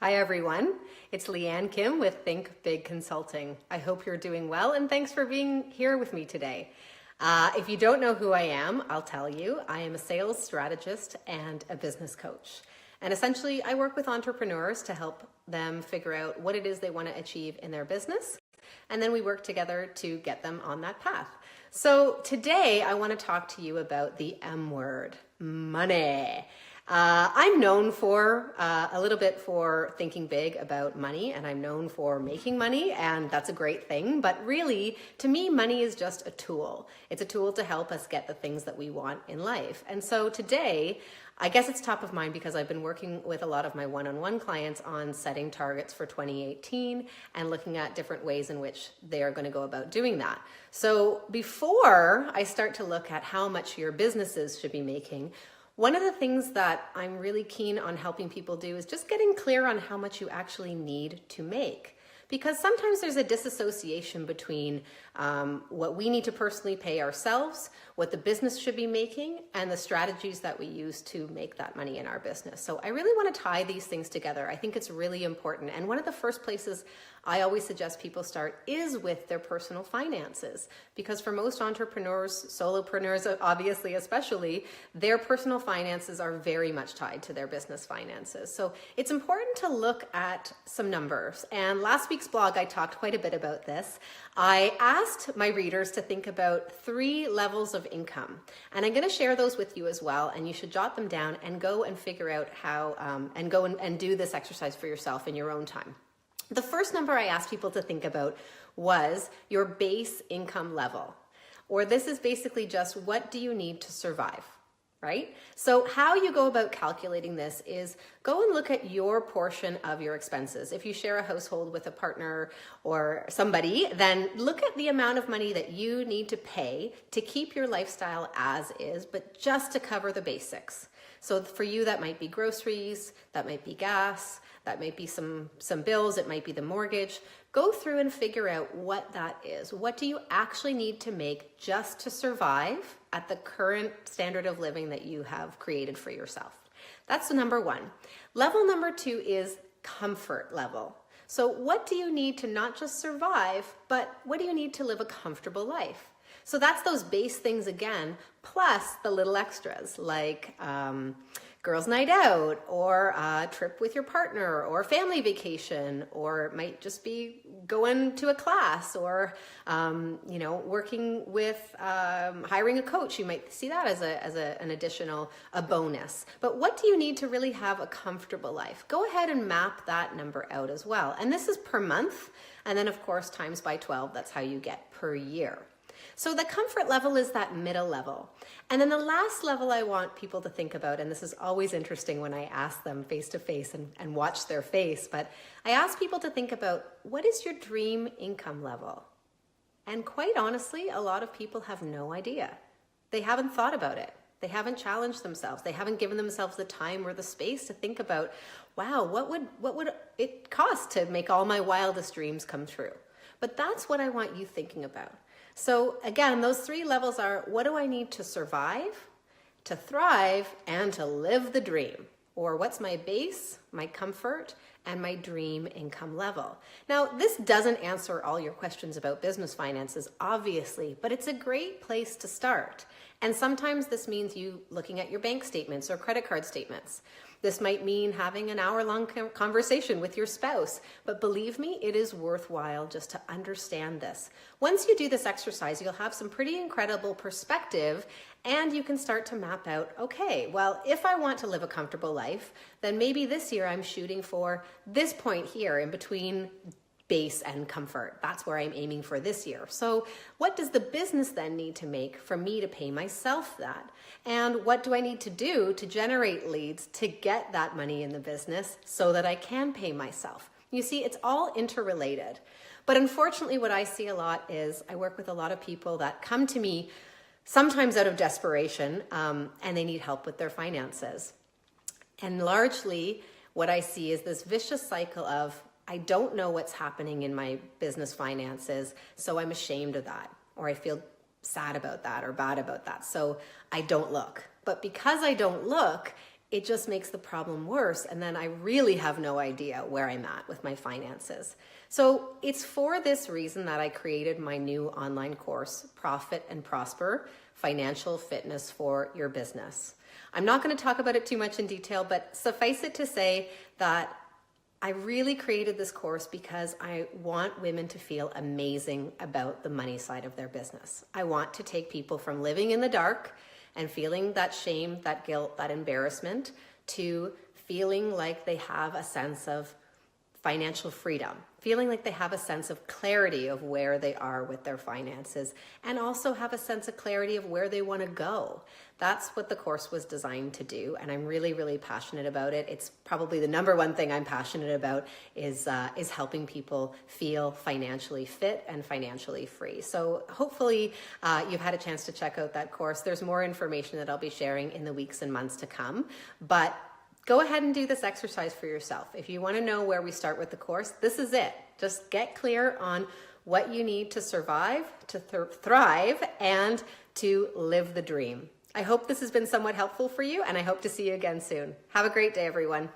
Hi everyone, it's Lianne Kim with Think Big Consulting. I hope you're doing well and thanks for being here with me today. If you don't know who I am, I'll tell you. I am a sales strategist and a business coach. And essentially I work with entrepreneurs to help them figure out what it is they want to achieve in their business. And then we work together to get them on that path. So today I want to talk to you about the M word, money. I'm known for a little bit for thinking big about money, and I'm known for making money, and that's a great thing. But really, to me, money is just a tool. It's a tool to help us get the things that we want in life. And so today, I guess it's top of mind because I've been working with a lot of my one-on-one clients on setting targets for 2018 and looking at different ways in which they are going to go about doing that. So before I start to look at how much your businesses should be making, one of the things that I'm really keen on helping people do is just getting clear on how much you actually need to make. Because sometimes there's a disassociation between what we need to personally pay ourselves, what the business should be making, and the strategies that we use to make that money in our business. So I really want to tie these things together. I think it's really important. And one of the first places I always suggest people start is with their personal finances. Because for most entrepreneurs, solopreneurs obviously especially, their personal finances are very much tied to their business finances. So it's important to look at some numbers. And last week's blog, I talked quite a bit about this. I asked my readers to think about 3 levels of income. And I'm going to share those with you as well. And you should jot them down and go and figure out how, and go and do this exercise for yourself in your own time. The first number I asked people to think about was your base income level. Or this is basically just what do you need to survive, right? So how you go about calculating this is go and look at your portion of your expenses. If you share a household with a partner or somebody, then look at the amount of money that you need to pay to keep your lifestyle as is, but just to cover the basics. So for you, that might be groceries, that might be gas, that might be some bills, it might be the mortgage. Go through and figure out what that is. What do you actually need to make just to survive at the current standard of living that you have created for yourself? That's number 1. Level number 2 is comfort level. So what do you need to not just survive, but what do you need to live a comfortable life? So that's those base things again, plus the little extras like girls' night out, or a trip with your partner, or family vacation, or it might just be going to a class, or working with hiring a coach. You might see that as an additional bonus. But what do you need to really have a comfortable life? Go ahead and map that number out as well. And this is per month, and then of course times by 12. That's how you get per year. So the comfort level is that middle level. And then the last level I want people to think about, and this is always interesting when I ask them face to face and watch their face, but I ask people to think about what is your dream income level? And quite honestly, a lot of people have no idea. They haven't thought about it. They haven't challenged themselves. They haven't given themselves the time or the space to think about, wow, what would it cost to make all my wildest dreams come true? But that's what I want you thinking about. So again, those 3 levels are what do I need to survive, to thrive, and to live the dream? Or what's my base, my comfort, and my dream income level? Now, this doesn't answer all your questions about business finances, obviously, but it's a great place to start. And sometimes this means you looking at your bank statements or credit card statements. This might mean having an hour-long conversation with your spouse, but believe me, it is worthwhile just to understand this. Once you do this exercise, you'll have some pretty incredible perspective, and you can start to map out, okay, well, if I want to live a comfortable life, then maybe this year I'm shooting for this point here in between base and comfort. That's where I'm aiming for this year. So what does the business then need to make for me to pay myself that? And what do I need to do to generate leads to get that money in the business so that I can pay myself? You see, it's all interrelated. But unfortunately, what I see a lot is I work with a lot of people that come to me sometimes out of desperation, and they need help with their finances. And largely what I see is this vicious cycle of I don't know what's happening in my business finances, so I'm ashamed of that, or I feel sad about that or bad about that, so I don't look. But because I don't look, it just makes the problem worse. And then I really have no idea where I'm at with my finances. So it's for this reason that I created my new online course, Profit and Prosper, Financial Fitness for Your Business. I'm not going to talk about it too much in detail, but suffice it to say that I really created this course because I want women to feel amazing about the money side of their business. I want to take people from living in the dark and feeling that shame, that guilt, that embarrassment, to feeling like they have a sense of financial freedom, feeling like they have a sense of clarity of where they are with their finances, and also have a sense of clarity of where they want to go. That's what the course was designed to do, and I'm really, really passionate about it. It's probably the number one thing I'm passionate about is helping people feel financially fit and financially free. So hopefully you've had a chance to check out that course. There's more information that I'll be sharing in the weeks and months to come, but go ahead and do this exercise for yourself. If you want to know where we start with the course, this is it. Just get clear on what you need to survive, to thrive, and to live the dream. I hope this has been somewhat helpful for you, and I hope to see you again soon. Have a great day, everyone.